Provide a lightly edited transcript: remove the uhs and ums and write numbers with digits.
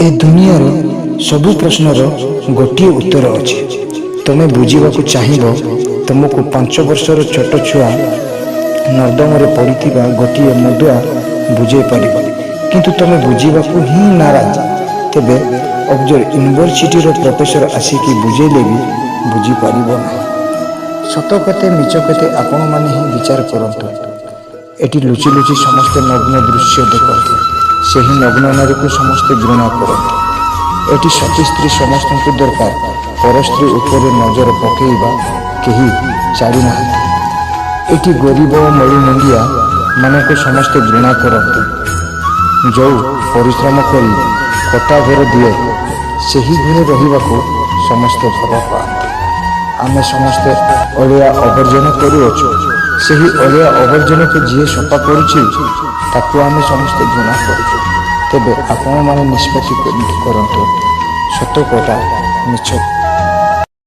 ए दुनियार सबु प्रश्नर गोटे उत्तर अच्छे। तुम्हें बुझाक चाहब तुमको 5 वर्षर छोट छुआ नर्दम पड़ा गोटे मुदुआ बुझे पार किंतु तुम बुझाक ही नाराज। तेबे अक्सर यूनिवर्सिटी प्रोफेसर आसिक बुझेले भी बुझीपर ना। सत केते मिछ केते आपण मैंने ही विचार करतु। एटी लुचि लुचि समस्ते नग्न दृश्य देखते, से ही नग्न नारी को समस्ते घृणा करते। एटी सती स्त्री समस्त को दरकार, पर स्त्री उपर नजर पकईबा कहीं छाड़ी ना। एटी गरीब और मड़ी मुंडिया मान को समस्ते घृणा करते। जो परिश्रम कर कटा घर दिए से ही घरे रहा समस्ते भल पाते। आमे समस्ते अलिया आवर्जन करुअछु, से ही अलिया आवर्जन को जी सफा करुछि ताकू आमे समस्ते घृणा करुछु। तेबे आपण माने निष्पत्ति करंतु सत कटा मिछ।